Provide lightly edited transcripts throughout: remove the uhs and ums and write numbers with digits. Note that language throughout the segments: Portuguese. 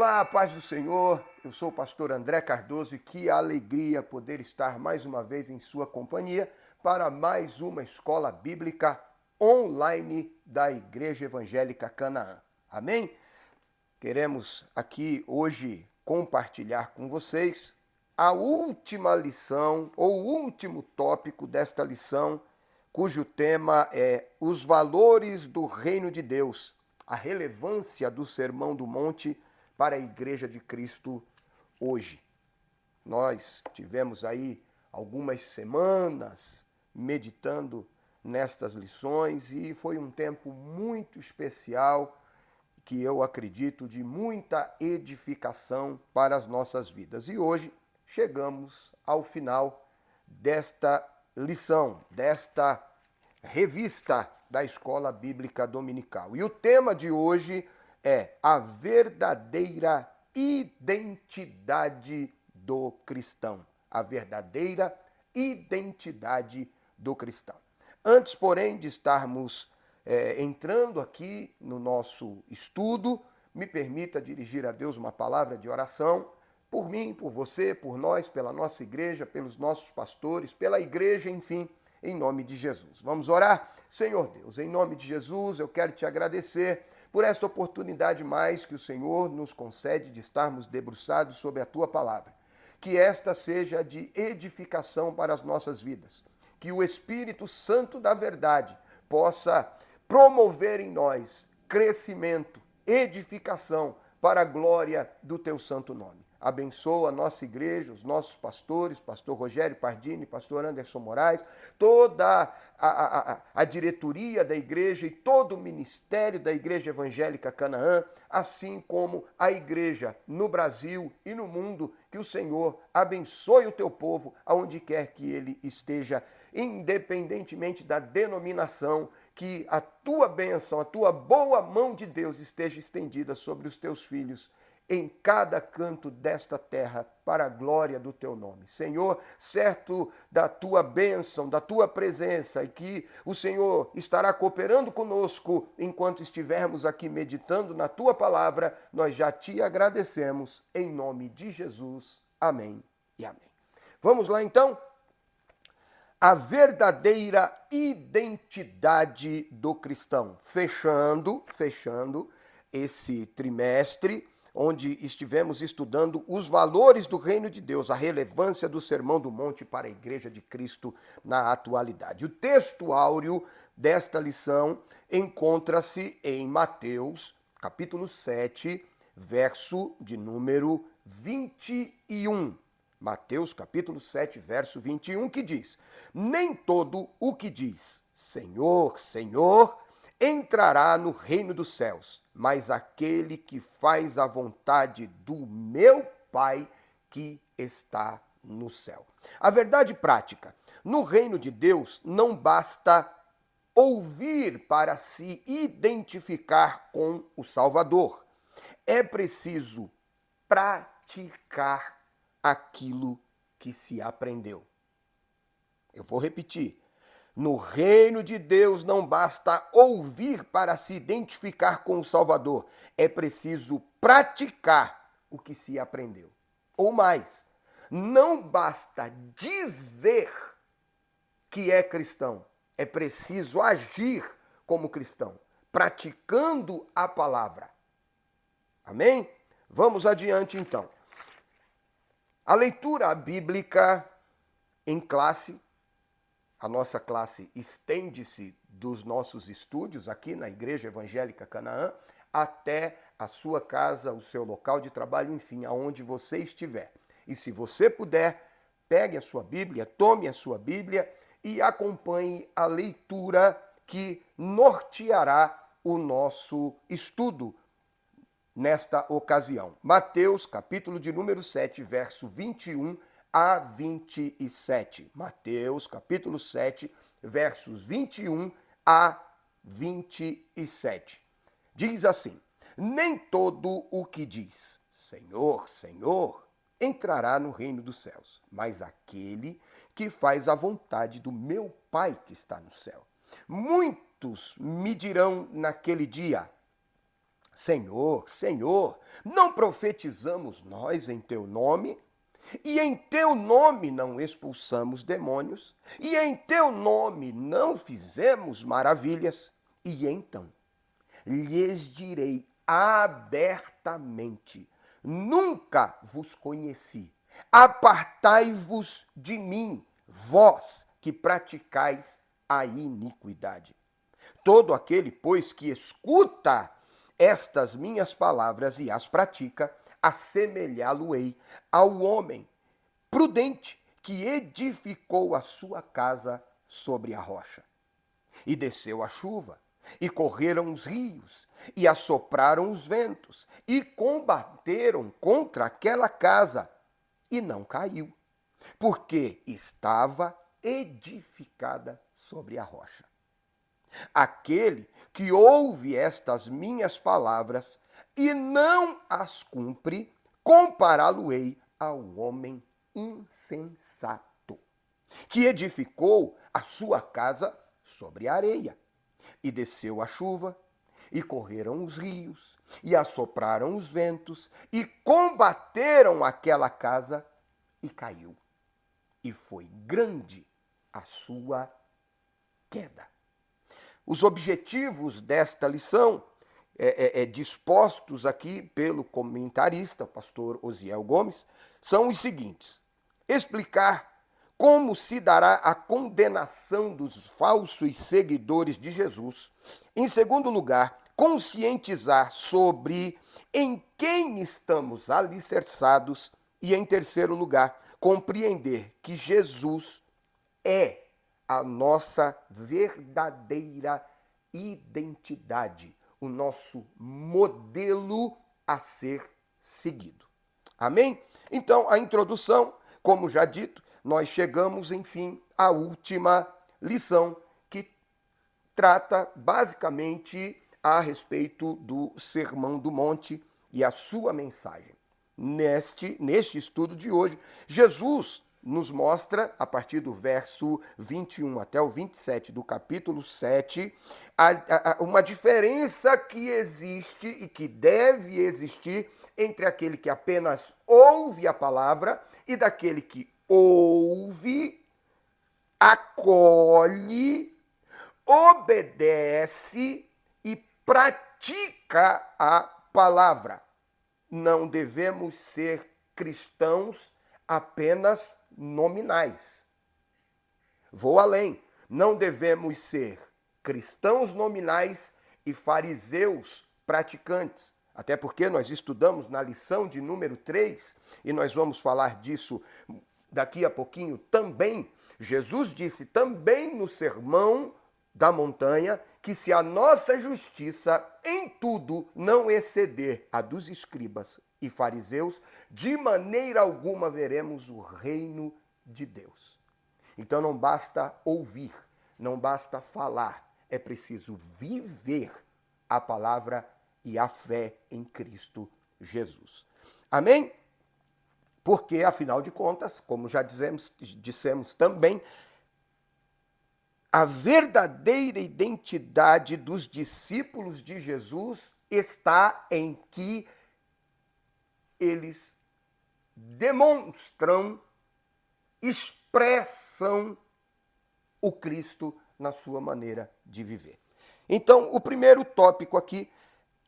Olá, paz do Senhor. Eu sou o pastor André Cardoso e que alegria poder estar mais uma vez em sua companhia para mais uma escola bíblica online da Igreja Evangélica Canaã. Amém? Queremos aqui hoje compartilhar com vocês a última lição ou o último tópico desta lição, cujo tema é os valores do reino de Deus, a relevância do Sermão do Monte para a Igreja de Cristo hoje. Nós tivemos aí algumas semanas meditando nestas lições e foi um tempo muito especial que eu acredito de muita edificação para as nossas vidas. E hoje chegamos ao final desta lição, desta revista da Escola Bíblica Dominical. E o tema de hoje é a verdadeira identidade do cristão. A verdadeira identidade do cristão. Antes, porém, de estarmos entrando aqui no nosso estudo, me permita dirigir a Deus uma palavra de oração por mim, por você, por nós, pela nossa igreja, pelos nossos pastores, pela igreja, enfim, em nome de Jesus. Vamos orar? Senhor Deus, em nome de Jesus, eu quero te agradecer por esta oportunidade mais que o Senhor nos concede de estarmos debruçados sobre a tua palavra. Que esta seja de edificação para as nossas vidas. Que o Espírito Santo da verdade possa promover em nós crescimento, edificação para a glória do teu santo nome. Abençoa a nossa igreja, os nossos pastores, pastor Rogério Pardini, pastor Anderson Moraes, toda a diretoria da igreja e todo o ministério da Igreja Evangélica Canaã, assim como a igreja no Brasil e no mundo. Que o Senhor abençoe o teu povo, aonde quer que ele esteja, independentemente da denominação, que a tua bênção, a tua boa mão de Deus esteja estendida sobre os teus filhos, em cada canto desta terra, para a glória do teu nome. Senhor, certo da tua bênção, da tua presença, e que o Senhor estará cooperando conosco enquanto estivermos aqui meditando na tua palavra, nós já te agradecemos, em nome de Jesus. Amém e amém. Vamos lá então? A verdadeira identidade do cristão. Fechando esse trimestre, onde estivemos estudando os valores do reino de Deus, a relevância do Sermão do Monte para a Igreja de Cristo na atualidade. O texto áureo desta lição encontra-se em Mateus, capítulo 7, verso de número 21. Mateus, capítulo 7, verso 21, que diz: nem todo o que diz Senhor, Senhor, entrará no reino dos céus, mas aquele que faz a vontade do meu Pai que está no céu. A verdade prática: no reino de Deus não basta ouvir para se identificar com o Salvador. É preciso praticar aquilo que se aprendeu. Eu vou repetir. No reino de Deus não basta ouvir para se identificar com o Salvador. É preciso praticar o que se aprendeu. Ou mais, não basta dizer que é cristão. É preciso agir como cristão, praticando a palavra. Amém? Vamos adiante então. A leitura bíblica em classe. A nossa classe estende-se dos nossos estúdios aqui na Igreja Evangélica Canaã até a sua casa, o seu local de trabalho, enfim, aonde você estiver. E se você puder, pegue a sua Bíblia, tome a sua Bíblia e acompanhe a leitura que norteará o nosso estudo nesta ocasião. Mateus, capítulo de número 7, verso 21 a 27. Mateus, capítulo 7, versos 21 a 27. Diz assim: nem todo o que diz Senhor, Senhor, entrará no reino dos céus, mas aquele que faz a vontade do meu Pai que está no céu. Muitos me dirão naquele dia: Senhor, Senhor, não profetizamos nós em teu nome? E em teu nome não expulsamos demônios? E em teu nome não fizemos maravilhas? E então lhes direi abertamente: nunca vos conheci. Apartai-vos de mim, vós que praticais a iniquidade. Todo aquele, pois, que escuta estas minhas palavras e as pratica, assemelhá-lo-ei ao homem prudente que edificou a sua casa sobre a rocha. E desceu a chuva, e correram os rios, e assopraram os ventos, e combateram contra aquela casa, e não caiu, porque estava edificada sobre a rocha. Aquele que ouve estas minhas palavras e não as cumpre, compará-lo-ei ao homem insensato, que edificou a sua casa sobre a areia. E desceu a chuva, e correram os rios, e assopraram os ventos, e combateram aquela casa, e caiu. E foi grande a sua queda. Os objetivos desta lição, dispostos aqui pelo comentarista, o pastor Osiel Gomes, são os seguintes: explicar como se dará a condenação dos falsos seguidores de Jesus. Em segundo lugar, conscientizar sobre em quem estamos alicerçados. E em terceiro lugar, compreender que Jesus é a nossa verdadeira identidade, o nosso modelo a ser seguido. Amém? Então, a introdução, como já dito, nós chegamos, enfim, à última lição, que trata basicamente a respeito do Sermão do Monte e a sua mensagem. Neste estudo de hoje, Jesus nos mostra, a partir do verso 21 até o 27 do capítulo 7, uma diferença que existe e que deve existir entre aquele que apenas ouve a palavra e daquele que ouve, acolhe, obedece e pratica a palavra. Não devemos ser cristãos apenas nominais. Vou além. Não devemos ser cristãos nominais e fariseus praticantes. Até porque nós estudamos na lição de número 3, e nós vamos falar disso daqui a pouquinho também. Jesus disse também no Sermão da Montanha que se a nossa justiça em tudo não exceder a dos escribas e fariseus, de maneira alguma veremos o reino de Deus. Então não basta ouvir, não basta falar, é preciso viver a palavra e a fé em Cristo Jesus. Amém? Porque, afinal de contas, como já dissemos também, a verdadeira identidade dos discípulos de Jesus está em que eles demonstram, expressam o Cristo na sua maneira de viver. Então, o primeiro tópico aqui,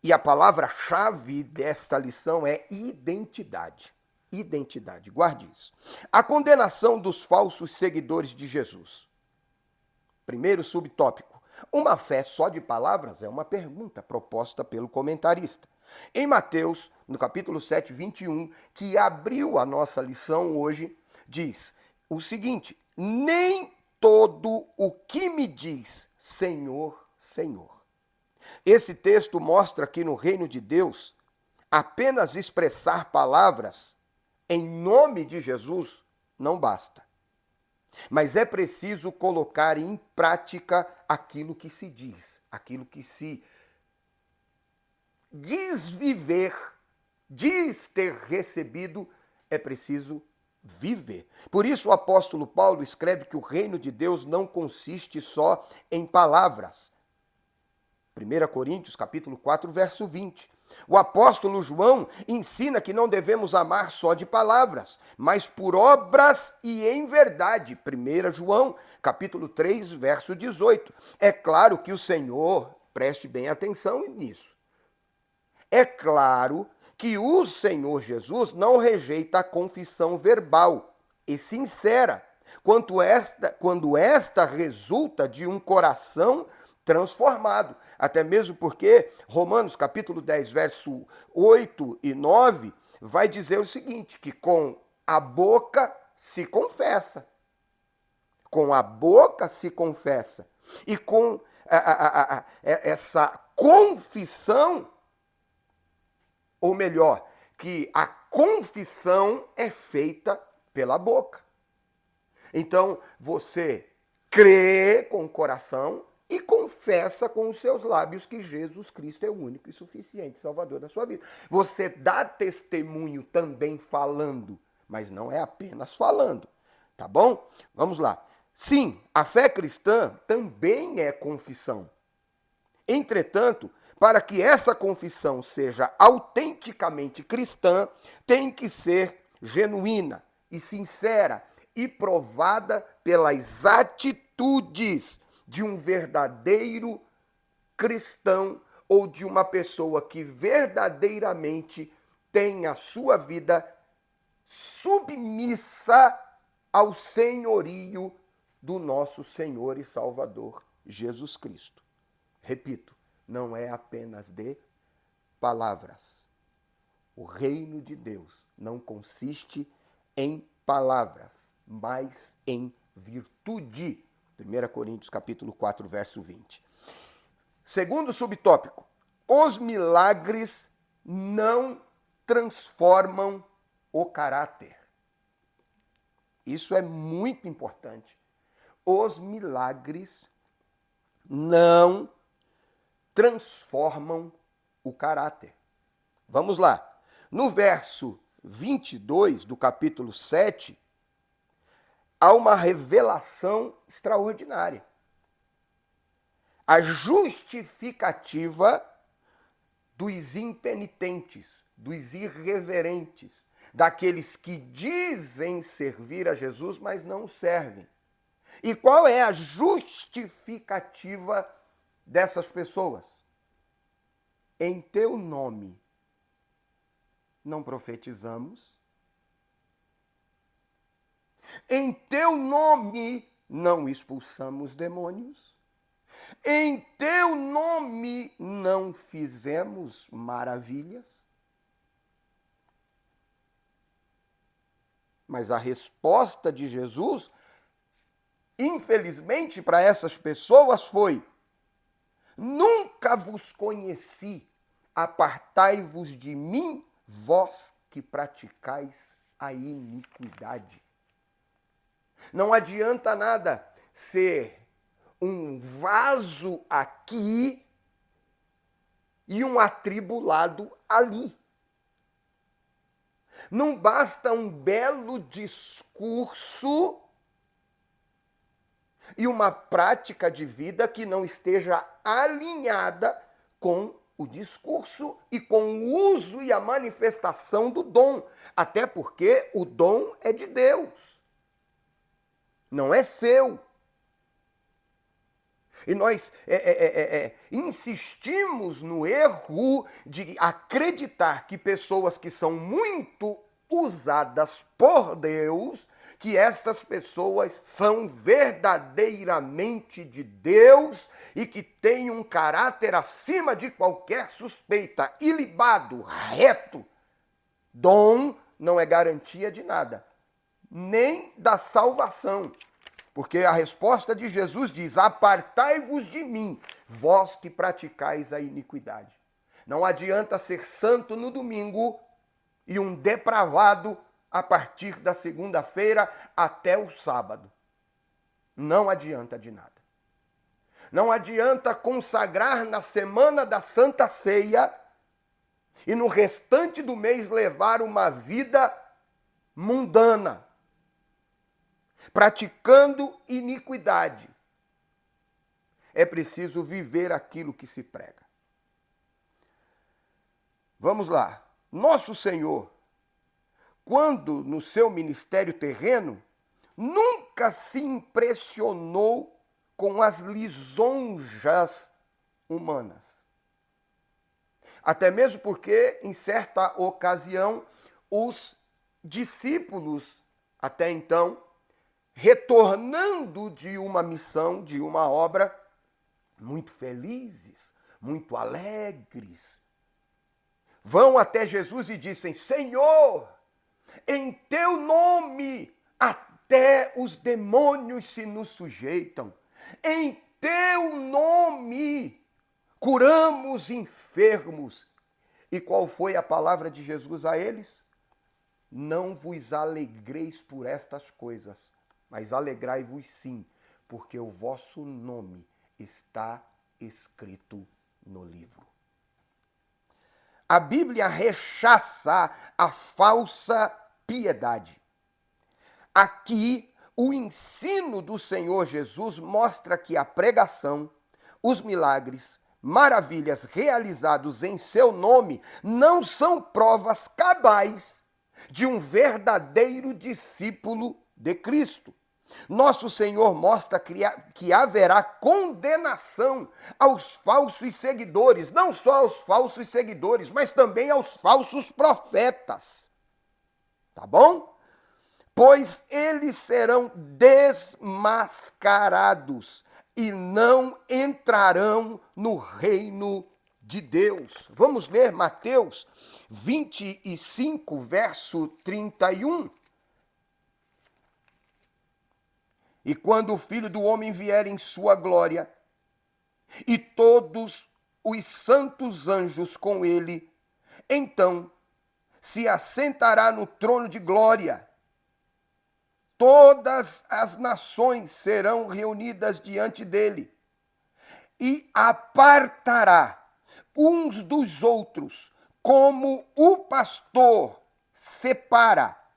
e a palavra-chave desta lição é identidade. Identidade, guarde isso. A condenação dos falsos seguidores de Jesus. Primeiro subtópico. Uma fé só de palavras é uma pergunta proposta pelo comentarista. Em Mateus, no capítulo 7, 21, que abriu a nossa lição hoje, diz o seguinte: nem todo o que me diz Senhor, Senhor. Esse texto mostra que no reino de Deus, apenas expressar palavras em nome de Jesus não basta. Mas é preciso colocar em prática aquilo que se diz, aquilo que se diz viver, diz ter recebido, é preciso viver. Por isso o apóstolo Paulo escreve que o reino de Deus não consiste só em palavras. 1 Coríntios, capítulo 4, verso 20. O apóstolo João ensina que não devemos amar só de palavras, mas por obras e em verdade. 1 João, capítulo 3, verso 18. É claro que o Senhor, preste bem atenção nisso. É claro que o Senhor Jesus não rejeita a confissão verbal e sincera, quando esta resulta de um coração transformado. Até mesmo porque Romanos capítulo 10, verso 8 e 9, vai dizer o seguinte, que com a boca se confessa. Com a boca se confessa. E com essa confissão, ou melhor, que a confissão é feita pela boca. Então, você crê com o coração e confessa com os seus lábios que Jesus Cristo é o único e suficiente Salvador da sua vida. Você dá testemunho também falando, mas não é apenas falando, tá bom? Vamos lá. Sim, a fé cristã também é confissão. Entretanto, para que essa confissão seja autenticamente cristã, tem que ser genuína e sincera e provada pelas atitudes de um verdadeiro cristão ou de uma pessoa que verdadeiramente tem a sua vida submissa ao senhorio do nosso Senhor e Salvador Jesus Cristo. Repito, não é apenas de palavras. O reino de Deus não consiste em palavras, mas em virtude. 1 Coríntios capítulo 4, verso 20. Segundo subtópico, os milagres não transformam o caráter. Isso é muito importante. Os milagres não transformam o caráter. Vamos lá. No verso 22 do capítulo 7, há uma revelação extraordinária. A justificativa dos impenitentes, dos irreverentes, daqueles que dizem servir a Jesus, mas não o servem. E qual é a justificativa dessas pessoas? Em teu nome não profetizamos? Em teu nome não expulsamos demônios? Em teu nome não fizemos maravilhas? Mas a resposta de Jesus, infelizmente para essas pessoas, foi: nunca vos conheci, apartai-vos de mim, vós que praticais a iniquidade. Não adianta nada ser um vaso aqui e um atribulado ali. Não basta um belo discurso e uma prática de vida que não esteja alinhada com o discurso e com o uso e a manifestação do dom. Até porque o dom é de Deus, não é seu. E nós insistimos no erro de acreditar que pessoas que são muito usadas por Deus, que essas pessoas são verdadeiramente de Deus e que têm um caráter acima de qualquer suspeita, ilibado, reto. Dom não é garantia de nada, nem da salvação. Porque a resposta de Jesus diz: apartai-vos de mim, vós que praticais a iniquidade. Não adianta ser santo no domingo e um depravado a partir da segunda-feira até o sábado. Não adianta de nada. Não adianta consagrar na semana da Santa Ceia e no restante do mês levar uma vida mundana, praticando iniquidade. É preciso viver aquilo que se prega. Vamos lá. Nosso Senhor, quando no seu ministério terreno, nunca se impressionou com as lisonjas humanas. Até mesmo porque, em certa ocasião, os discípulos, até então, retornando de uma missão, de uma obra, muito felizes, muito alegres, vão até Jesus e dizem: Senhor, em teu nome até os demônios se nos sujeitam. Em teu nome curamos enfermos. E qual foi a palavra de Jesus a eles? Não vos alegreis por estas coisas, mas alegrai-vos sim, porque o vosso nome está escrito no livro. A Bíblia rechaça a falsa piedade. Aqui, o ensino do Senhor Jesus mostra que a pregação, os milagres, maravilhas realizados em seu nome não são provas cabais de um verdadeiro discípulo de Cristo. Nosso Senhor mostra que haverá condenação aos falsos seguidores, não só aos falsos seguidores, mas também aos falsos profetas. Tá bom? Pois eles serão desmascarados e não entrarão no reino de Deus. Vamos ler Mateus 25, verso 31. E quando o Filho do Homem vier em sua glória, e todos os santos anjos com ele, então se assentará no trono de glória. Todas as nações serão reunidas diante dele, e apartará uns dos outros, como o pastor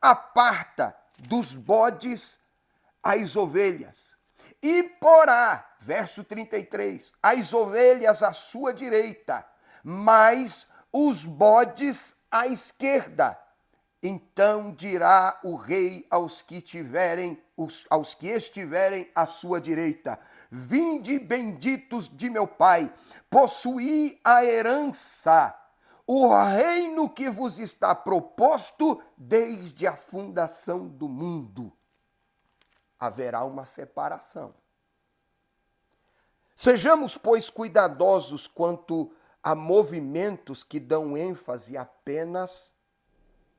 aparta dos bodes as ovelhas, e porá, verso 33, as ovelhas à sua direita, mas os bodes à esquerda. Então dirá o rei aos que estiverem à sua direita: vinde benditos de meu Pai, possuí a herança, o reino que vos está proposto desde a fundação do mundo. Haverá uma separação. Sejamos, pois, cuidadosos quanto a movimentos que dão ênfase apenas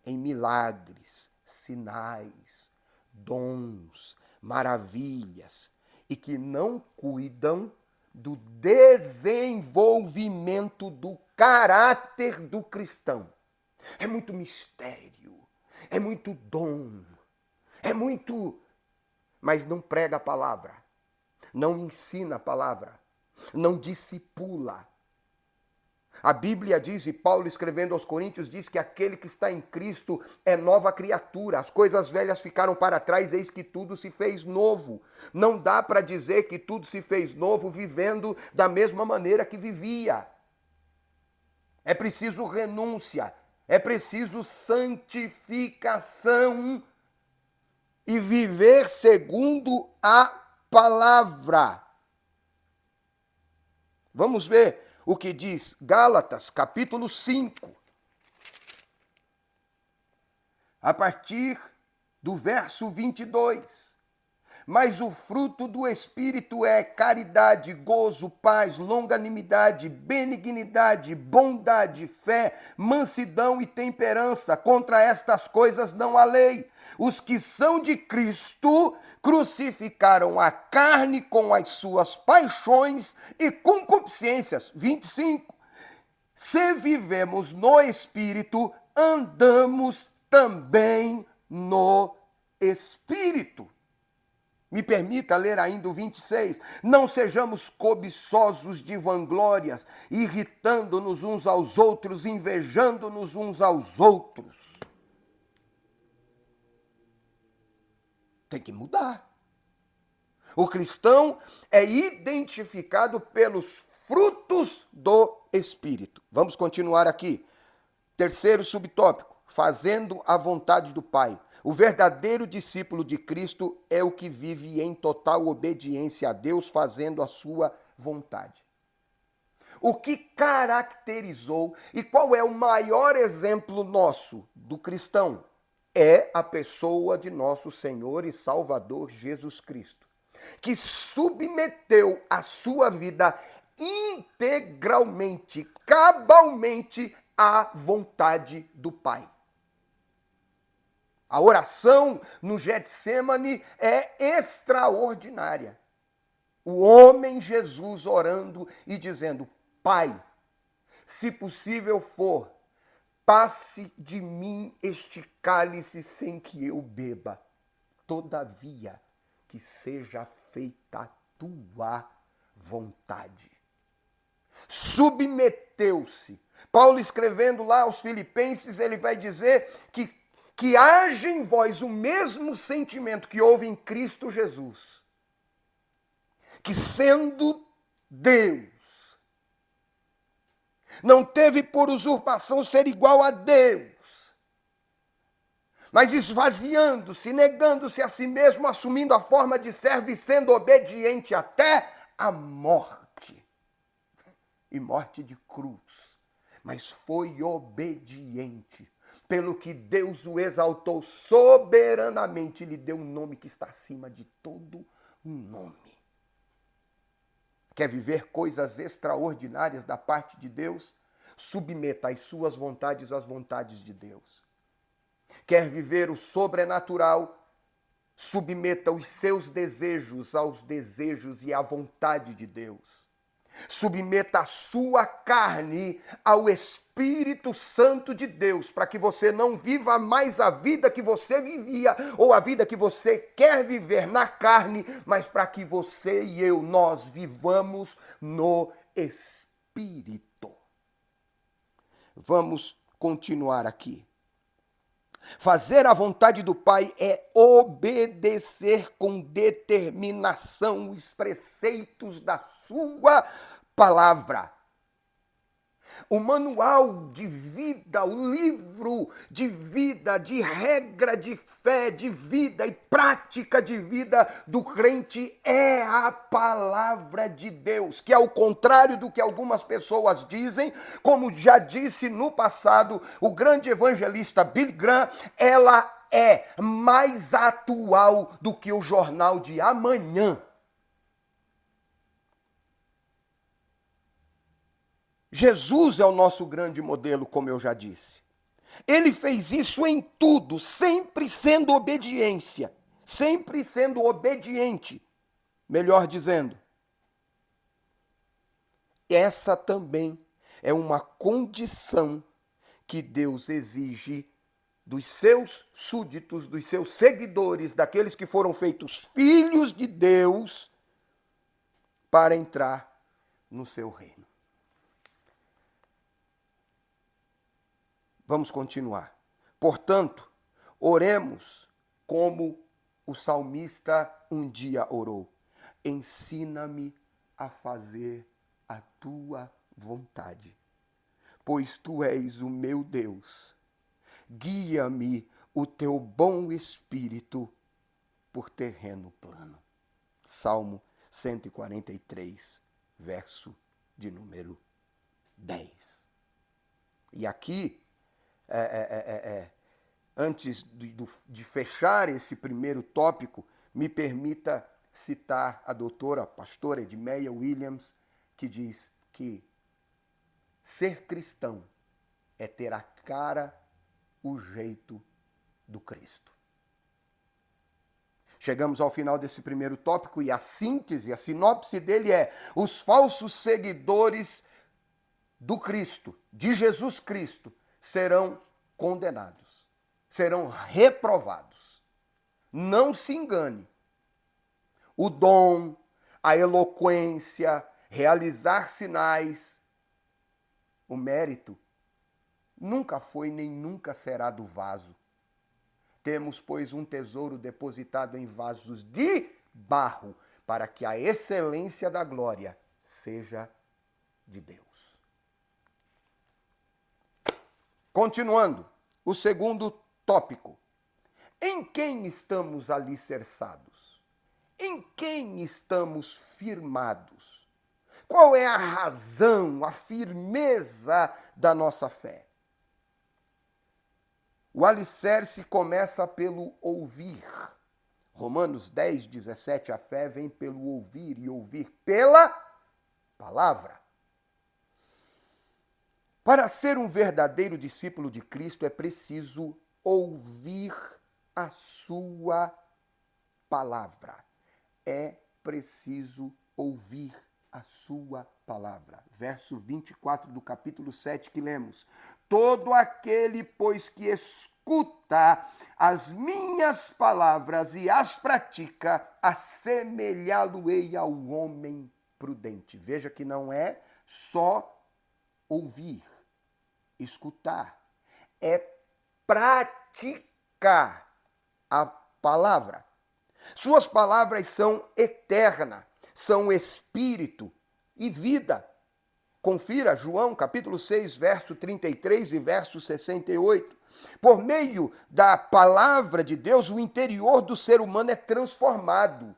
em milagres, sinais, dons, maravilhas, e que não cuidam do desenvolvimento do caráter do cristão. É muito mistério, é muito dom, é muito... mas não prega a palavra, não ensina a palavra, não discipula. A Bíblia diz, e Paulo escrevendo aos Coríntios diz que aquele que está em Cristo é nova criatura. As coisas velhas ficaram para trás, eis que tudo se fez novo. Não dá para dizer que tudo se fez novo vivendo da mesma maneira que vivia. É preciso renúncia, é preciso santificação e viver segundo a palavra. Vamos ver o que diz Gálatas, capítulo 5. A partir do verso 22. Mas o fruto do Espírito é caridade, gozo, paz, longanimidade, benignidade, bondade, fé, mansidão e temperança. Contra estas coisas não há lei. Os que são de Cristo crucificaram a carne com as suas paixões e concupiscências. 25. Se vivemos no Espírito, andamos também no Espírito. Me permita ler ainda o 26. Não sejamos cobiçosos de vanglórias, irritando-nos uns aos outros, invejando-nos uns aos outros. Tem que mudar. O cristão é identificado pelos frutos do Espírito. Vamos continuar aqui. Terceiro subtópico, fazendo a vontade do Pai. O verdadeiro discípulo de Cristo é o que vive em total obediência a Deus, fazendo a sua vontade. O que caracterizou e qual é o maior exemplo nosso do cristão? É a pessoa de nosso Senhor e Salvador Jesus Cristo, que submeteu a sua vida integralmente, cabalmente à vontade do Pai. A oração no Getsêmani é extraordinária. O homem Jesus orando e dizendo: Pai, se possível for, passe de mim este cálice sem que eu beba. Todavia, que seja feita a tua vontade. Submeteu-se. Paulo, escrevendo lá aos Filipenses, ele vai dizer que haja em vós o mesmo sentimento que houve em Cristo Jesus, que sendo Deus, não teve por usurpação ser igual a Deus, mas esvaziando-se, negando-se a si mesmo, assumindo a forma de servo e sendo obediente até a morte, e morte de cruz, mas foi obediente, pelo que Deus o exaltou soberanamente, lhe deu um nome que está acima de todo um nome. Quer viver coisas extraordinárias da parte de Deus? Submeta as suas vontades às vontades de Deus. Quer viver o sobrenatural? Submeta os seus desejos aos desejos e à vontade de Deus. Submeta a sua carne ao Espírito Santo de Deus, para que você não viva mais a vida que você vivia, ou a vida que você quer viver na carne, mas para que você e eu, nós vivamos no Espírito. Vamos continuar aqui. Fazer a vontade do Pai é obedecer com determinação os preceitos da sua palavra. O manual de vida, o livro de vida, de regra de fé, de vida e prática de vida do crente é a palavra de Deus, que ao contrário do que algumas pessoas dizem, como já disse no passado o grande evangelista Billy Graham, ela é mais atual do que o jornal de amanhã. Jesus é o nosso grande modelo, como eu já disse. Ele fez isso em tudo, sempre sendo obediente, melhor dizendo. Essa também é uma condição que Deus exige dos seus súditos, dos seus seguidores, daqueles que foram feitos filhos de Deus, para entrar no seu reino. Vamos continuar. Portanto, oremos como o salmista um dia orou. Ensina-me a fazer a tua vontade, pois tu és o meu Deus. Guia-me o teu bom espírito por terreno plano. Salmo 143, verso de número 10. E aqui, antes de fechar esse primeiro tópico, me permita citar a doutora, a pastora Edmeia Williams, que diz que ser cristão é ter a cara, o jeito do Cristo. Chegamos ao final desse primeiro tópico e a síntese, a sinopse dele é: os falsos seguidores do Cristo, de Jesus Cristo, serão condenados, serão reprovados. Não se engane. O dom, a eloquência, realizar sinais, o mérito, nunca foi nem nunca será do vaso. Temos, pois, um tesouro depositado em vasos de barro, para que a excelência da glória seja de Deus. Continuando, o segundo tópico. Em quem estamos alicerçados? Em quem estamos firmados? Qual é a razão, a firmeza da nossa fé? O alicerce começa pelo ouvir. Romanos 10, 17, a fé vem pelo ouvir e ouvir pela palavra. Para ser um verdadeiro discípulo de Cristo é preciso ouvir a sua palavra. É preciso ouvir a sua palavra. Verso 24 do capítulo 7 que lemos. Todo aquele, pois, que escuta as minhas palavras e as pratica, assemelhá-lo-ei ao homem prudente. Veja que não é só ouvir, escutar, é praticar a palavra. Suas palavras são eternas, são espírito e vida. Confira João capítulo 6, verso 33 e verso 68. Por meio da palavra de Deus, o interior do ser humano é transformado.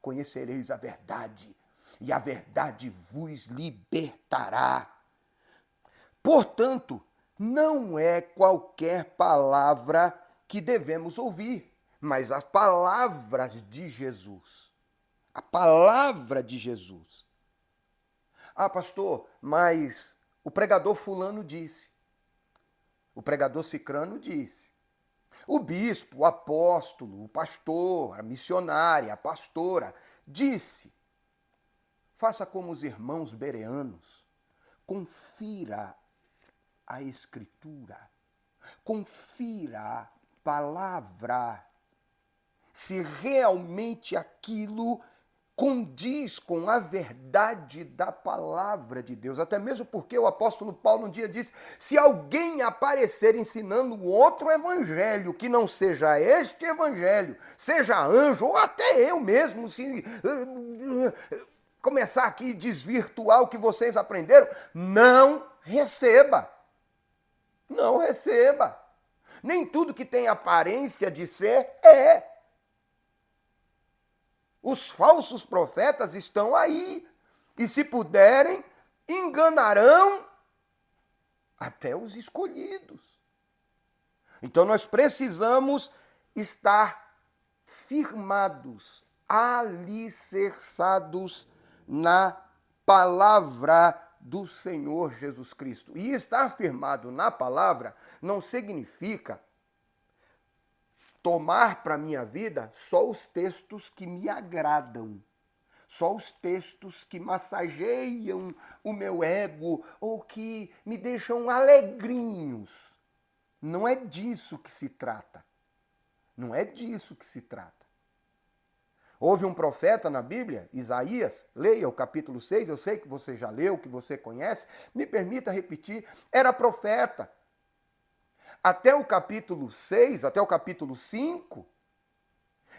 Conhecereis a verdade, e a verdade vos libertará. Portanto, não é qualquer palavra que devemos ouvir, mas as palavras de Jesus. A palavra de Jesus. Ah, pastor, mas o pregador fulano disse. O pregador cicrano disse. O bispo, o apóstolo, o pastor, a missionária, a pastora disse. Faça como os irmãos bereanos. Confira a Escritura. Confira a palavra. Se realmente aquilo condiz com a verdade da palavra de Deus. Até mesmo porque o apóstolo Paulo um dia disse, se alguém aparecer ensinando outro evangelho, que não seja este evangelho, seja anjo, ou até eu mesmo, se começar aqui a desvirtuar o que vocês aprenderam, não receba. Não receba. Nem tudo que tem aparência de ser é. Os falsos profetas estão aí. E se puderem, enganarão até os escolhidos. Então nós precisamos estar firmados, alicerçados na palavra do Senhor Jesus Cristo. E estar firmado na palavra não significa tomar para a minha vida só os textos que me agradam, só os textos que massageiam o meu ego ou que me deixam alegrinhos. Não é disso que se trata. Não é disso que se trata. Houve um profeta na Bíblia, Isaías, leia o capítulo 6, eu sei que você já leu, que você conhece, me permita repetir, era profeta. Até o capítulo 6, até o capítulo 5,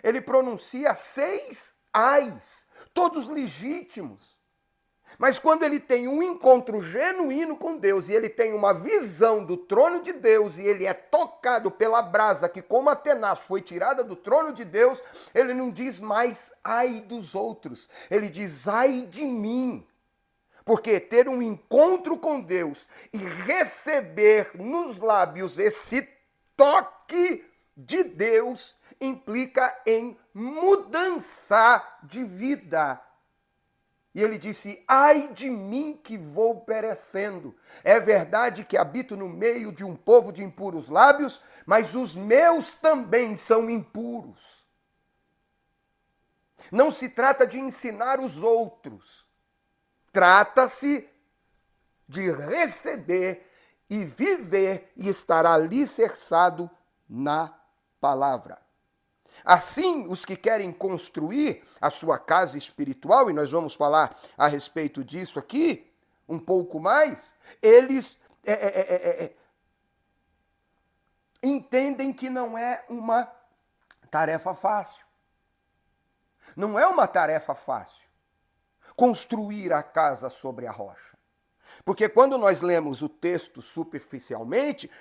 ele pronuncia 6 ais, todos legítimos. Mas quando ele tem um encontro genuíno com Deus e ele tem uma visão do trono de Deus e ele é tocado pela brasa que como a tenaz foi tirada do trono de Deus, ele não diz mais ai dos outros, ele diz ai de mim. Porque ter um encontro com Deus e receber nos lábios esse toque de Deus implica em mudança de vida. E ele disse, ai de mim que vou perecendo. É verdade que habito no meio de um povo de impuros lábios, mas os meus também são impuros. Não se trata de ensinar os outros. Trata-se de receber e viver e estar alicerçado na palavra. Assim, os que querem construir a sua casa espiritual, e nós vamos falar a respeito disso aqui, um pouco mais, eles entendem que não é uma tarefa fácil. Não é uma tarefa fácil construir a casa sobre a rocha. Porque quando nós lemos o texto superficialmente,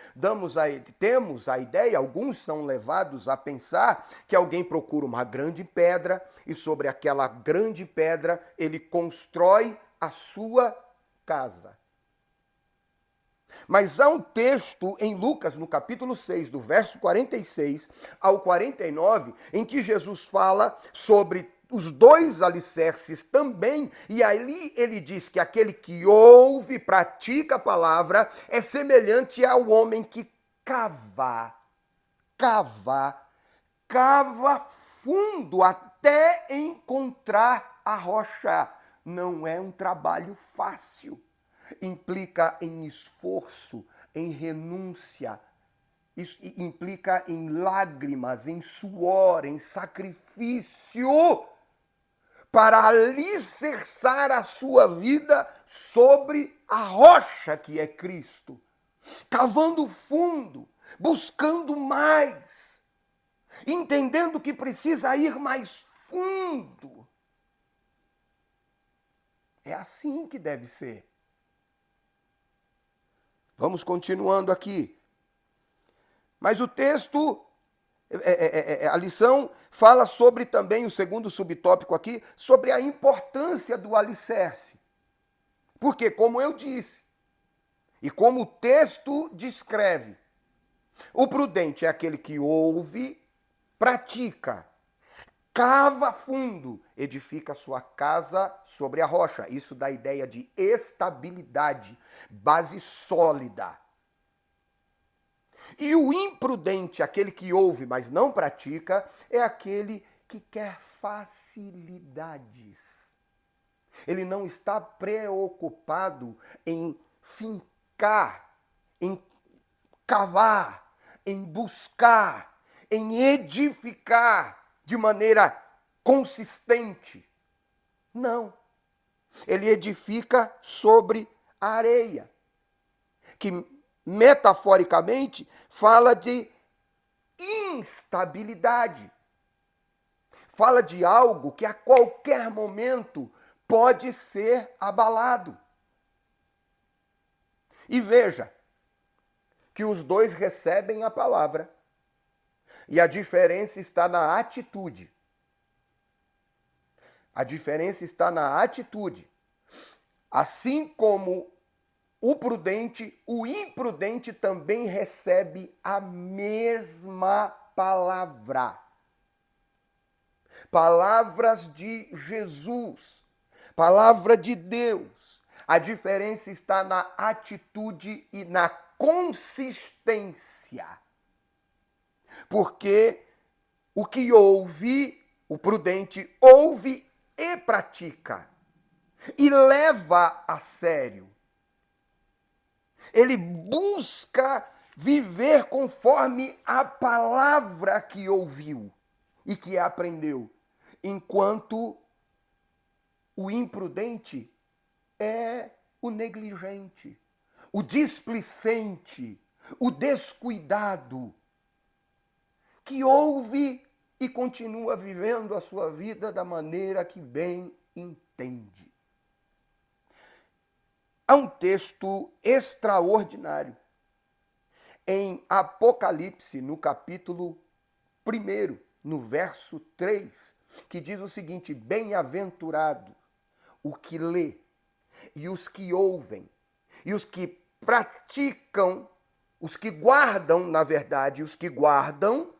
temos a ideia, alguns são levados a pensar que alguém procura uma grande pedra e sobre aquela grande pedra ele constrói a sua casa. Mas há um texto em Lucas, no capítulo 6, do verso 46 ao 49, em que Jesus fala sobre os dois alicerces também, e ali ele diz que aquele que ouve e pratica a palavra é semelhante ao homem que cava fundo até encontrar a rocha. Não é um trabalho fácil. Implica em esforço, em renúncia, isso implica em lágrimas, em suor, em sacrifício, para alicerçar a sua vida sobre a rocha que é Cristo, cavando fundo, buscando mais, entendendo que precisa ir mais fundo. É assim que deve ser. Vamos continuando aqui. Mas o texto, a lição fala sobre também, o segundo subtópico aqui, sobre a importância do alicerce. Porque, como eu disse, e como o texto descreve, o prudente é aquele que ouve, pratica, cava fundo, edifica sua casa sobre a rocha. Isso dá a ideia de estabilidade, base sólida. E o imprudente, aquele que ouve, mas não pratica, é aquele que quer facilidades. Ele não está preocupado em fincar, em cavar, em buscar, em edificar de maneira consistente. Não. Ele edifica sobre a areia, que metaforicamente fala de instabilidade. Fala de algo que a qualquer momento pode ser abalado. E veja que os dois recebem a palavra. E a diferença está na atitude. A diferença está na atitude. Assim como o prudente, o imprudente também recebe a mesma palavra. Palavras de Jesus, palavra de Deus. A diferença está na atitude e na consistência. Porque o que ouve, o prudente ouve e pratica. E leva a sério. Ele busca viver conforme a palavra que ouviu e que aprendeu. Enquanto o imprudente é o negligente, o displicente, o descuidado, que ouve e continua vivendo a sua vida da maneira que bem entende. Há um texto extraordinário em Apocalipse, no capítulo 1, no verso 3, que diz o seguinte: bem-aventurado o que lê, e os que ouvem, e os que praticam, os que guardam, na verdade, os que guardam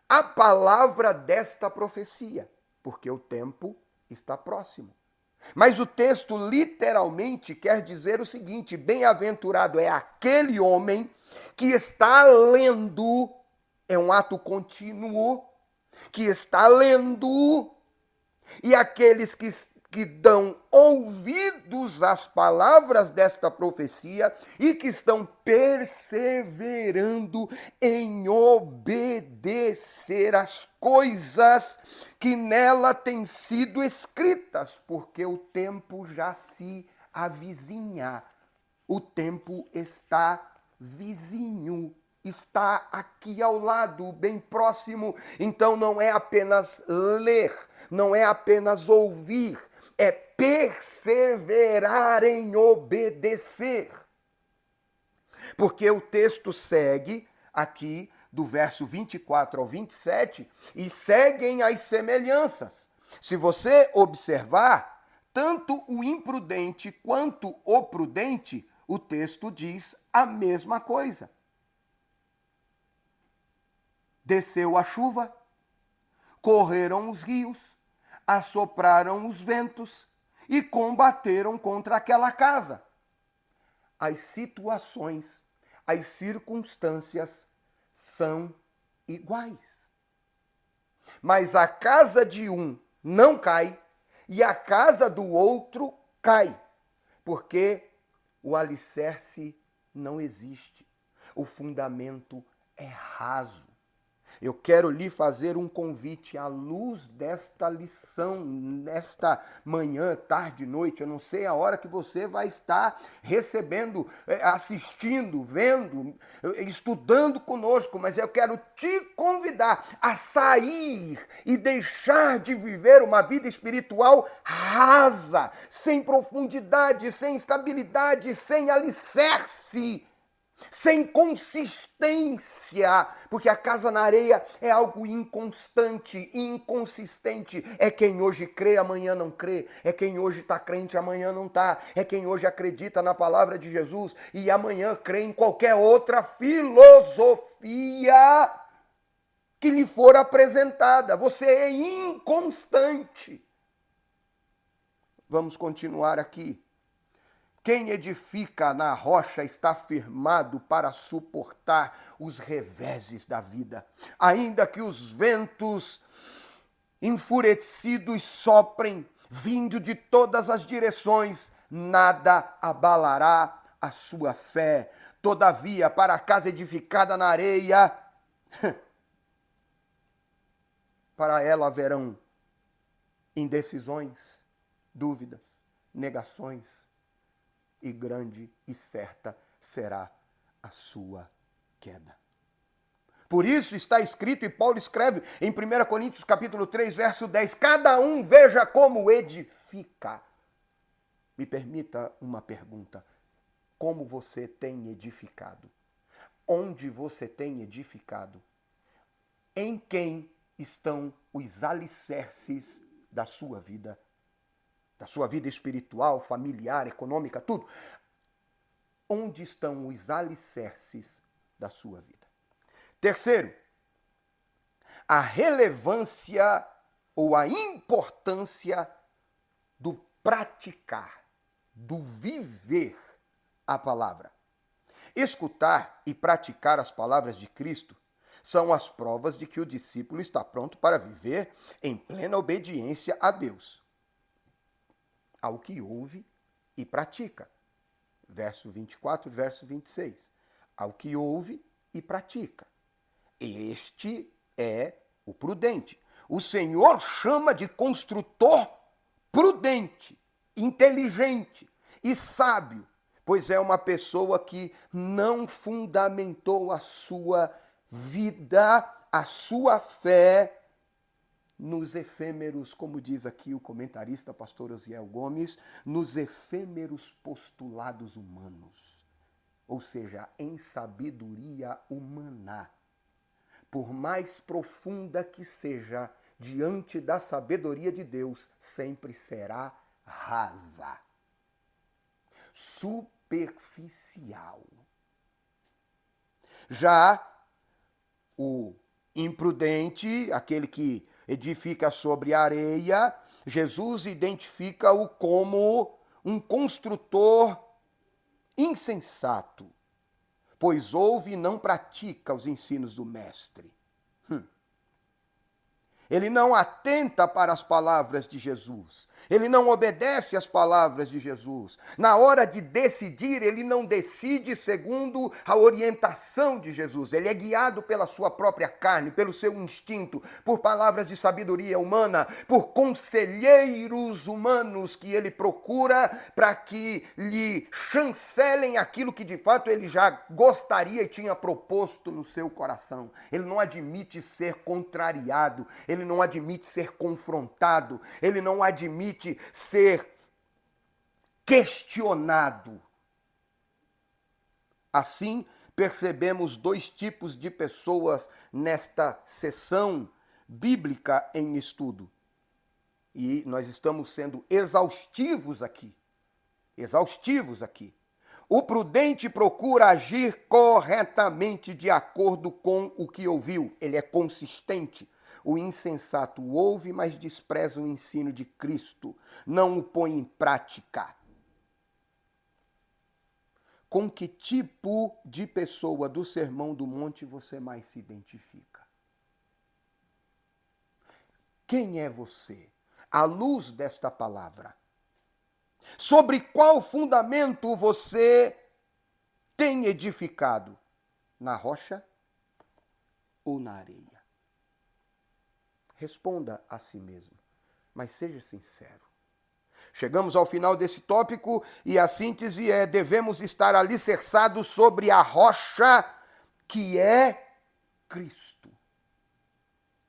a palavra desta profecia, porque o tempo está próximo. Mas o texto literalmente quer dizer o seguinte: bem-aventurado é aquele homem que está lendo, é um ato contínuo, que está lendo, e aqueles que dão ouvidos às palavras desta profecia e que estão perseverando em obedecer às coisas que nela têm sido escritas, porque o tempo já se avizinha, o tempo está vizinho, está aqui ao lado, bem próximo. Então não é apenas ler, não é apenas ouvir, é perseverar em obedecer. Porque o texto segue aqui do verso 24 ao 27 e seguem as semelhanças. Se você observar, tanto o imprudente quanto o prudente, o texto diz a mesma coisa. Desceu a chuva, correram os rios, assopraram os ventos e combateram contra aquela casa. As situações, as circunstâncias são iguais. Mas a casa de um não cai e a casa do outro cai, porque o alicerce não existe, o fundamento é raso. Eu quero lhe fazer um convite à luz desta lição, nesta manhã, tarde, noite. Eu não sei a hora que você vai estar recebendo, assistindo, vendo, estudando conosco, mas eu quero te convidar a sair e deixar de viver uma vida espiritual rasa, sem profundidade, sem estabilidade, sem alicerce, sem consistência, porque a casa na areia é algo inconstante, inconsistente. É quem hoje crê, amanhã não crê. É quem hoje está crente, amanhã não está. É quem hoje acredita na palavra de Jesus e amanhã crê em qualquer outra filosofia que lhe for apresentada. Você é inconstante. Vamos continuar aqui. Quem edifica na rocha está firmado para suportar os reveses da vida. Ainda que os ventos enfurecidos soprem, vindo de todas as direções, nada abalará a sua fé. Todavia, para a casa edificada na areia, para ela haverão indecisões, dúvidas, negações, e grande e certa será a sua queda. Por isso está escrito, e Paulo escreve em 1 Coríntios capítulo 3, verso 10, cada um veja como edifica. Me permita uma pergunta, como você tem edificado? Onde você tem edificado? Em quem estão os alicerces da sua vida? Da sua vida espiritual, familiar, econômica, tudo. Onde estão os alicerces da sua vida? Terceiro, a relevância ou a importância do praticar, do viver a palavra. Escutar e praticar as palavras de Cristo são as provas de que o discípulo está pronto para viver em plena obediência a Deus, ao que ouve e pratica. Verso 24, verso 26. Ao que ouve e pratica. Este é o prudente. O Senhor chama de construtor prudente, inteligente e sábio, pois é uma pessoa que não fundamentou a sua vida, a sua fé, nos efêmeros, como diz aqui o comentarista pastor Osiel Gomes, nos efêmeros postulados humanos, ou seja, em sabedoria humana. Por mais profunda que seja, diante da sabedoria de Deus, sempre será rasa, superficial. Já o imprudente, aquele que edifica sobre a areia, Jesus identifica-o como um construtor insensato, pois ouve e não pratica os ensinos do mestre. Ele não atenta para as palavras de Jesus. Ele não obedece às palavras de Jesus. Na hora de decidir, ele não decide segundo a orientação de Jesus. Ele é guiado pela sua própria carne, pelo seu instinto, por palavras de sabedoria humana, por conselheiros humanos que ele procura para que lhe chancelem aquilo que de fato ele já gostaria e tinha proposto no seu coração. Ele não admite ser contrariado. Ele não admite ser confrontado, ele não admite ser questionado. Assim, percebemos dois tipos de pessoas nesta sessão bíblica em estudo. E nós estamos sendo exaustivos aqui. Exaustivos aqui. O prudente procura agir corretamente de acordo com o que ouviu. Ele é consistente. O insensato ouve, mas despreza o ensino de Cristo. Não o põe em prática. Com que tipo de pessoa do Sermão do Monte você mais se identifica? Quem é você? À luz desta palavra. Sobre qual fundamento você tem edificado? Na rocha ou na areia? Responda a si mesmo, mas seja sincero. Chegamos ao final desse tópico e a síntese é: devemos estar alicerçados sobre a rocha que é Cristo.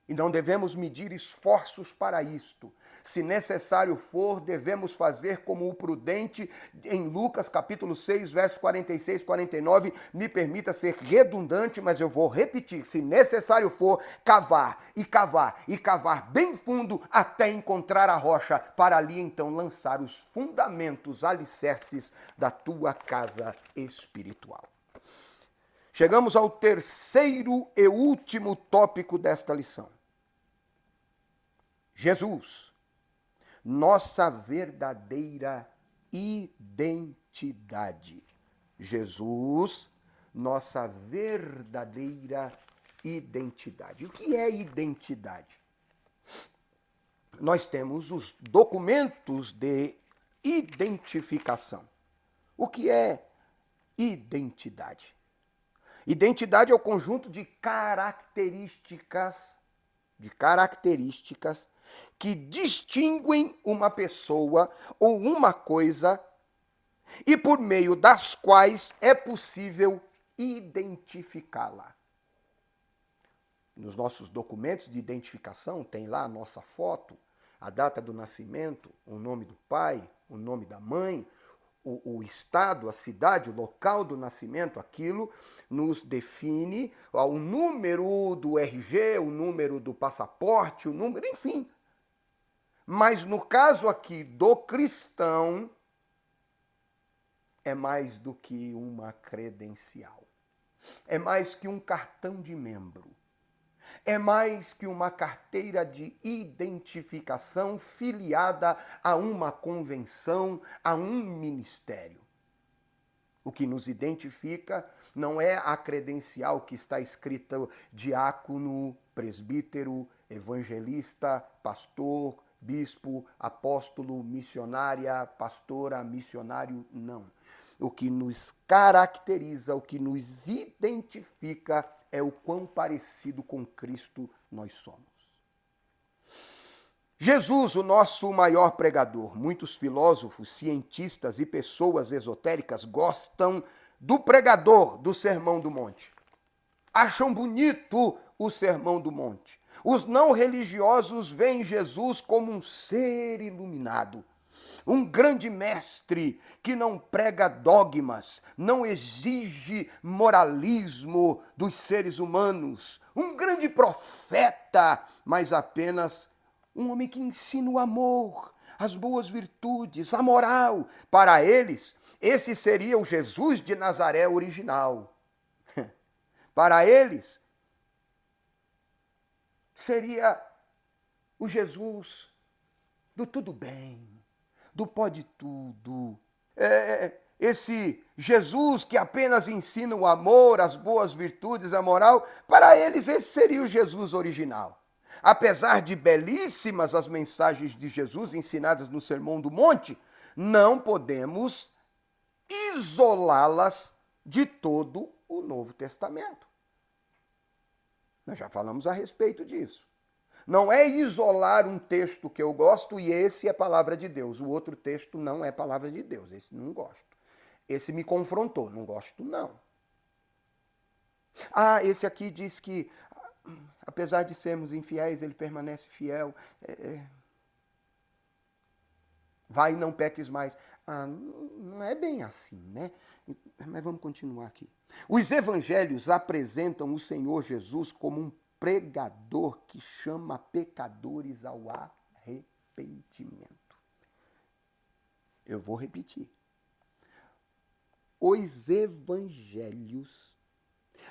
E não devemos medir esforços para isto. Se necessário for, devemos fazer como o prudente em Lucas capítulo 6, versos 46 e 49. Me permita ser redundante, mas eu vou repetir. Se necessário for, cavar e cavar e cavar bem fundo até encontrar a rocha, para ali então lançar os fundamentos, alicerces da tua casa espiritual. Chegamos ao terceiro e último tópico desta lição. Jesus, nossa verdadeira identidade. Jesus, nossa verdadeira identidade. O que é identidade? Nós temos os documentos de identificação. O que é identidade? Identidade é o conjunto de características que distinguem uma pessoa ou uma coisa e por meio das quais é possível identificá-la. Nos nossos documentos de identificação tem lá a nossa foto, a data do nascimento, o nome do pai, o nome da mãe, o estado, a cidade, o local do nascimento. Aquilo nos define o número do RG, o número do passaporte, o número, enfim. Mas no caso aqui do cristão, é mais do que uma credencial. É mais que um cartão de membro. É mais que uma carteira de identificação filiada a uma convenção, a um ministério. O que nos identifica não é a credencial que está escrita diácono, presbítero, evangelista, pastor, bispo, apóstolo, missionária, pastora, missionário, não. O que nos caracteriza, o que nos identifica é o quão parecido com Cristo nós somos. Jesus, o nosso maior pregador. Muitos filósofos, cientistas e pessoas esotéricas gostam do pregador do Sermão do Monte. Acham bonito o Sermão do Monte. Os não religiosos veem Jesus como um ser iluminado. Um grande mestre que não prega dogmas, não exige moralismo dos seres humanos. Um grande profeta, mas apenas um homem que ensina o amor, as boas virtudes, a moral. Para eles, esse seria o Jesus de Nazaré original. Para eles, seria o Jesus do tudo bem, do pode tudo. Esse Jesus que apenas ensina o amor, as boas virtudes, a moral, para eles esse seria o Jesus original. Apesar de belíssimas as mensagens de Jesus ensinadas no Sermão do Monte, não podemos isolá-las de todo o Novo Testamento. Nós já falamos a respeito disso. Não é isolar um texto que eu gosto e esse é palavra de Deus. O outro texto não é palavra de Deus. Esse não gosto. Esse me confrontou. Não gosto, não. Esse aqui diz que, apesar de sermos infiéis, ele permanece fiel. Vai e não peques mais. Não é bem assim, né? Mas vamos continuar aqui. Os evangelhos apresentam o Senhor Jesus como um pregador que chama pecadores ao arrependimento. Eu vou repetir. Os evangelhos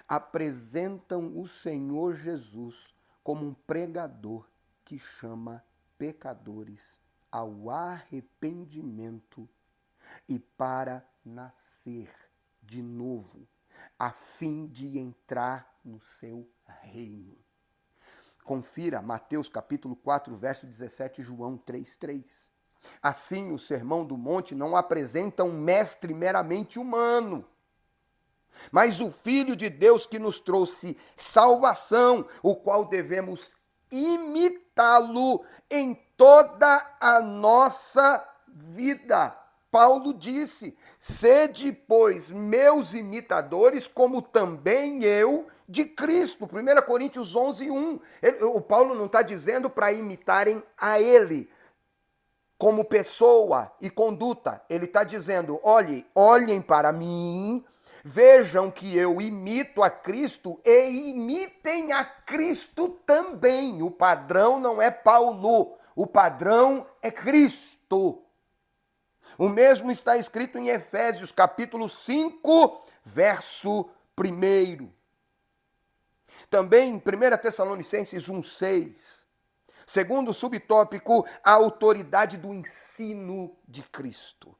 apresentam o Senhor Jesus como um pregador que chama pecadores ao arrependimento e para nascer de novo, a fim de entrar no seu reino. Confira Mateus capítulo 4, verso 17, João 3:3. Assim, o Sermão do Monte não apresenta um mestre meramente humano, mas o Filho de Deus que nos trouxe salvação, o qual devemos imitá-lo em toda a nossa vida. Paulo disse: sede, pois, meus imitadores, como também eu de Cristo. 1 Coríntios 11:1. O Paulo não está dizendo para imitarem a ele como pessoa e conduta. Ele está dizendo: olhem para mim, vejam que eu imito a Cristo e imitem a Cristo também. O padrão não é Paulo, o padrão é Cristo. O mesmo está escrito em Efésios capítulo 5, verso 1. Também em 1 Tessalonicenses 1:6. Segundo o subtópico, a autoridade do ensino de Cristo.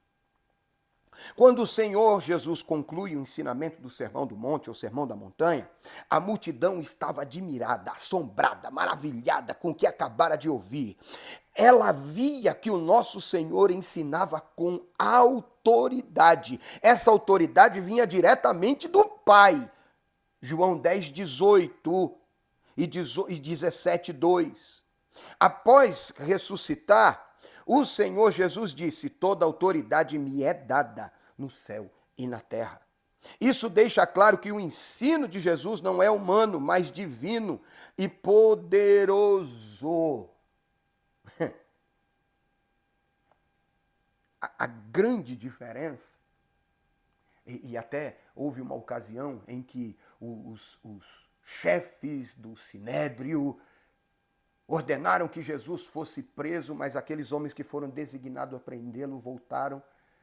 Quando o Senhor Jesus conclui o ensinamento do Sermão do Monte, ou Sermão da Montanha, a multidão estava admirada, assombrada, maravilhada com o que acabara de ouvir. Ela via que o nosso Senhor ensinava com autoridade. Essa autoridade vinha diretamente do Pai. João 10:18 e 17:2. Após ressuscitar, o Senhor Jesus disse: toda autoridade me é dada no céu e na terra. Isso deixa claro que o ensino de Jesus não é humano, mas divino e poderoso. A grande diferença, e até houve uma ocasião em que os chefes do Sinédrio ordenaram que Jesus fosse preso, mas aqueles homens que foram designados a prendê-lo voltaram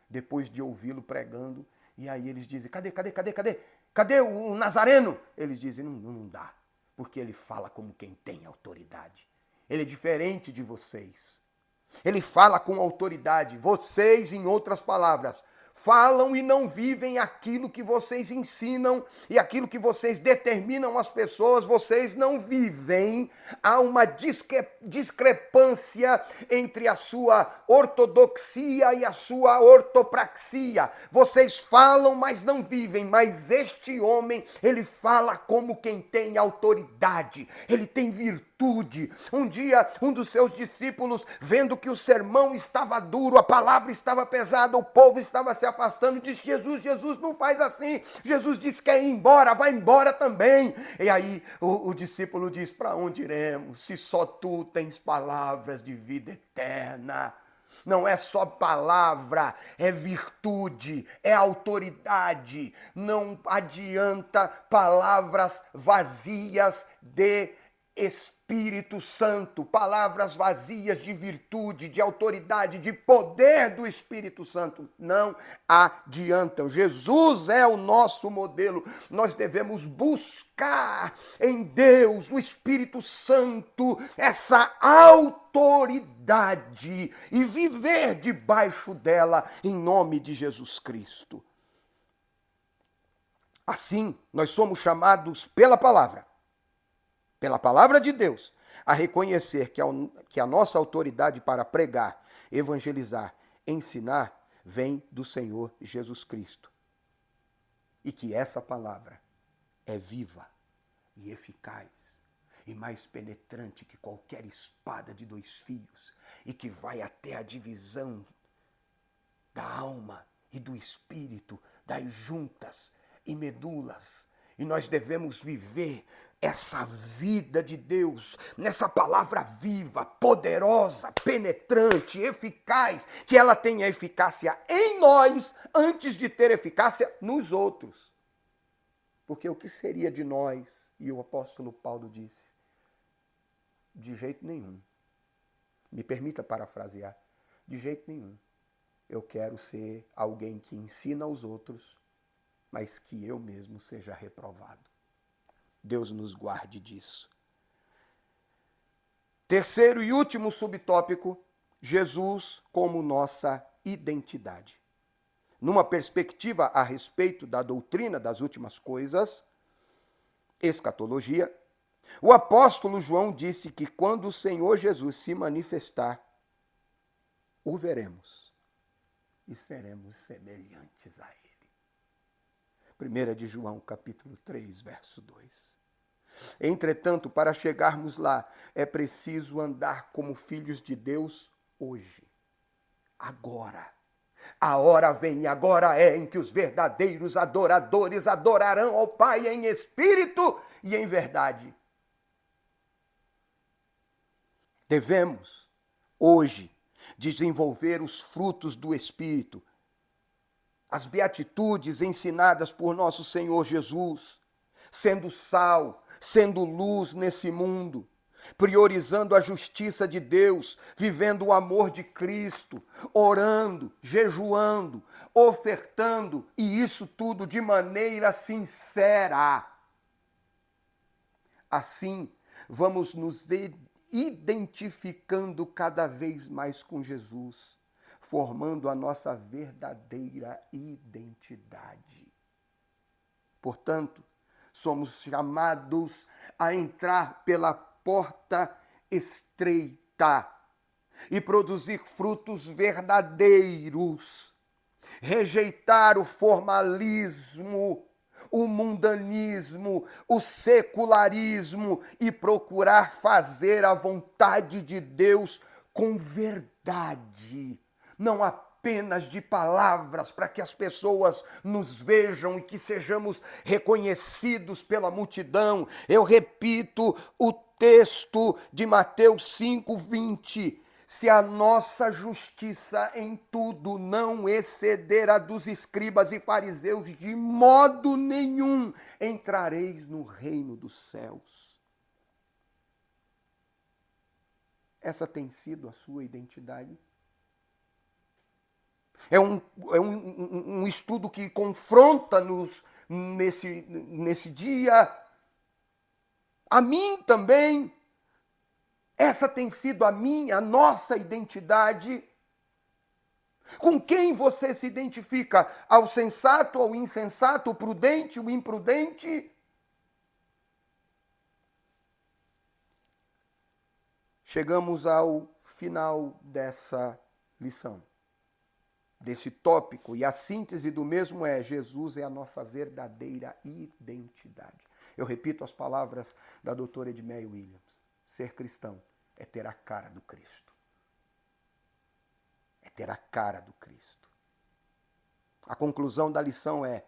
depois de ouvi-lo pregando. E aí eles dizem: cadê o Nazareno? Eles dizem: não dá, porque ele fala como quem tem autoridade. Ele é diferente de vocês. Ele fala com autoridade. Vocês, em outras palavras, falam e não vivem aquilo que vocês ensinam e aquilo que vocês determinam às pessoas, vocês não vivem. Há uma discrepância entre a sua ortodoxia e a sua ortopraxia. Vocês falam, mas não vivem. Mas este homem, ele fala como quem tem autoridade, ele tem virtude. Um dia, um dos seus discípulos, vendo que o sermão estava duro, a palavra estava pesada, o povo estava se afastando, disse: Jesus, não faz assim. Jesus disse: quer ir embora, vai embora também. E aí o discípulo diz: para onde iremos, se só tu tens palavras de vida eterna? Não é só palavra, é virtude, é autoridade. Não adianta palavras vazias de Espírito Santo, palavras vazias de virtude, de autoridade, de poder do Espírito Santo. Não adiantam. Jesus é o nosso modelo. Nós devemos buscar em Deus, o Espírito Santo, essa autoridade e viver debaixo dela em nome de Jesus Cristo. Assim, nós somos chamados pela palavra de Deus, a reconhecer que a nossa autoridade para pregar, evangelizar, ensinar, vem do Senhor Jesus Cristo. E que essa palavra é viva e eficaz e mais penetrante que qualquer espada de 2 fios e que vai até a divisão da alma e do espírito, das juntas e medulas. E nós devemos viver essa vida de Deus, nessa palavra viva, poderosa, penetrante, eficaz, que ela tenha eficácia em nós antes de ter eficácia nos outros. Porque o que seria de nós? E o apóstolo Paulo disse, de jeito nenhum. Me permita parafrasear, de jeito nenhum. Eu quero ser alguém que ensina aos outros, mas que eu mesmo seja reprovado. Deus nos guarde disso. Terceiro e último subtópico, Jesus como nossa identidade. Numa perspectiva a respeito da doutrina das últimas coisas, escatologia, o apóstolo João disse que quando o Senhor Jesus se manifestar, o veremos e seremos semelhantes a ele. 1 de João, capítulo 3, verso 2. Entretanto, para chegarmos lá, é preciso andar como filhos de Deus hoje, agora. A hora vem e agora é em que os verdadeiros adoradores adorarão ao Pai em espírito e em verdade. Devemos, hoje, desenvolver os frutos do Espírito, as beatitudes ensinadas por nosso Senhor Jesus, sendo sal, sendo luz nesse mundo, priorizando a justiça de Deus, vivendo o amor de Cristo, orando, jejuando, ofertando, e isso tudo de maneira sincera. Assim, vamos nos identificando cada vez mais com Jesus, formando a nossa verdadeira identidade. Portanto, somos chamados a entrar pela porta estreita e produzir frutos verdadeiros, rejeitar o formalismo, o mundanismo, o secularismo e procurar fazer a vontade de Deus com verdade, não apenas de palavras, para que as pessoas nos vejam e que sejamos reconhecidos pela multidão. Eu repito o texto de Mateus 5:20. Se a nossa justiça em tudo não exceder a dos escribas e fariseus, de modo nenhum entrareis no reino dos céus. Essa tem sido a sua identidade? É um estudo que confronta-nos nesse dia. A mim também. Essa tem sido a nossa identidade. Com quem você se identifica? Ao sensato, ao insensato, o prudente, o imprudente? Chegamos ao final dessa lição, desse tópico, e a síntese do mesmo é: Jesus é a nossa verdadeira identidade. Eu repito as palavras da doutora Edmeia Williams. Ser cristão é ter a cara do Cristo. É ter a cara do Cristo. A conclusão da lição é: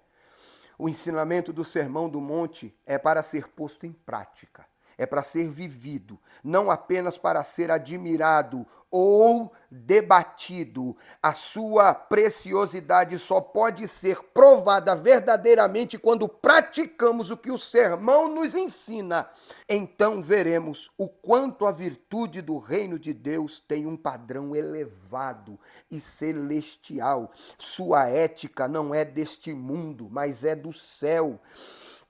o ensinamento do Sermão do Monte é para ser posto em prática. É para ser vivido, não apenas para ser admirado ou debatido. A sua preciosidade só pode ser provada verdadeiramente quando praticamos o que o sermão nos ensina. Então veremos o quanto a virtude do reino de Deus tem um padrão elevado e celestial. Sua ética não é deste mundo, mas é do céu.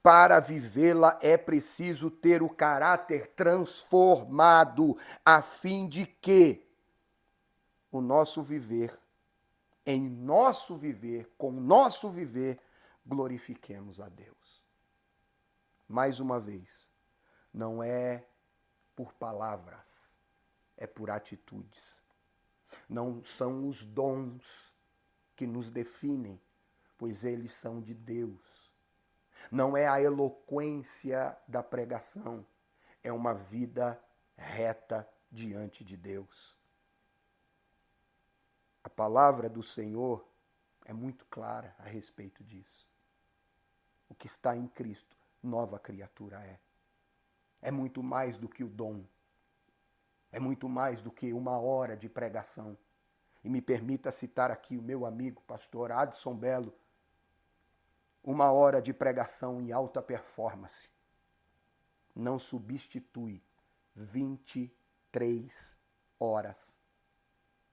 Para vivê-la é preciso ter o caráter transformado, a fim de que o nosso viver, em nosso viver, com nosso viver, glorifiquemos a Deus. Mais uma vez, não é por palavras, é por atitudes. Não são os dons que nos definem, pois eles são de Deus. Não é a eloquência da pregação, é uma vida reta diante de Deus. A palavra do Senhor é muito clara a respeito disso. O que está em Cristo, nova criatura é. é muito mais do que o dom. É muito mais do que uma hora de pregação. E me permita citar aqui o meu amigo, pastor Adson Belo, uma hora de pregação em alta performance não substitui 23 horas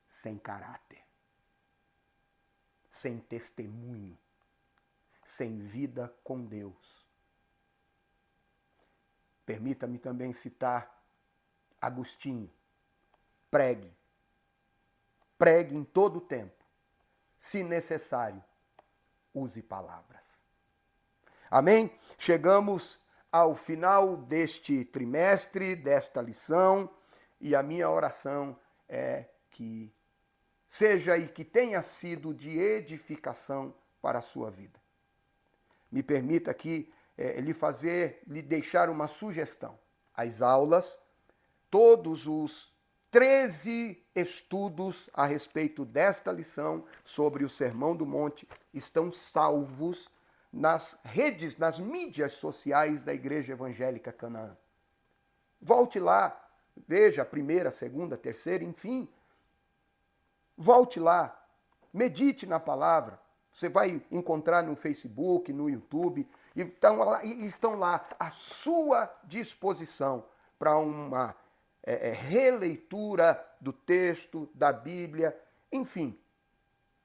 sem caráter, sem testemunho, sem vida com Deus. Permita-me também citar Agostinho. Pregue em todo o tempo. Se necessário, use palavras. Amém? Chegamos ao final deste trimestre, desta lição, e a minha oração é que seja e que tenha sido de edificação para a sua vida. Me permita aqui lhe deixar uma sugestão. As aulas, todos os 13 estudos a respeito desta lição sobre o Sermão do Monte estão salvos nas redes, nas mídias sociais da Igreja Evangélica Canaã. Volte lá, veja a primeira, a segunda, a terceira, enfim. Volte lá, medite na palavra. Você vai encontrar no Facebook, no YouTube, e estão lá à sua disposição para uma releitura do texto, da Bíblia, enfim,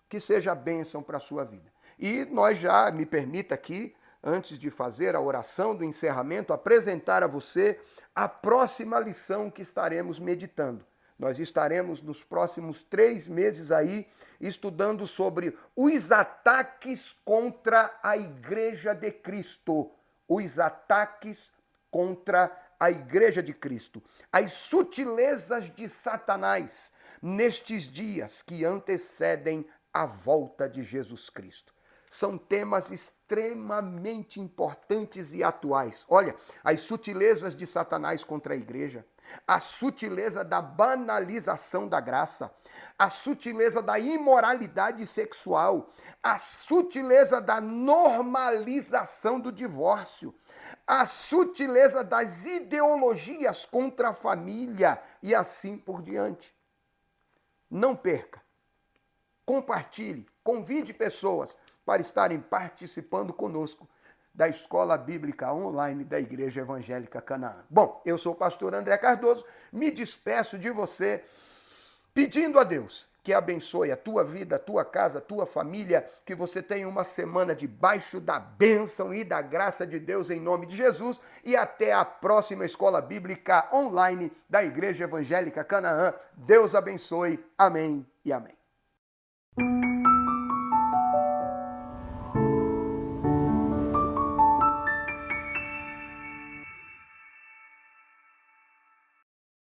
que seja bênção para a sua vida. E nós já, me permita aqui, antes de fazer a oração do encerramento, apresentar a você a próxima lição que estaremos meditando. Nós estaremos nos próximos 3 meses aí estudando sobre os ataques contra a Igreja de Cristo. Os ataques contra a Igreja de Cristo. As sutilezas de Satanás nestes dias que antecedem a volta de Jesus Cristo. São temas extremamente importantes e atuais. Olha, as sutilezas de Satanás contra a igreja, a sutileza da banalização da graça, a sutileza da imoralidade sexual, a sutileza da normalização do divórcio, a sutileza das ideologias contra a família e assim por diante. Não perca, compartilhe, convide pessoas para estarem participando conosco da Escola Bíblica Online da Igreja Evangélica Canaã. Bom, eu sou o pastor André Cardoso, me despeço de você pedindo a Deus que abençoe a tua vida, a tua casa, a tua família, que você tenha uma semana debaixo da bênção e da graça de Deus em nome de Jesus e até a próxima Escola Bíblica Online da Igreja Evangélica Canaã. Deus abençoe. Amém e amém.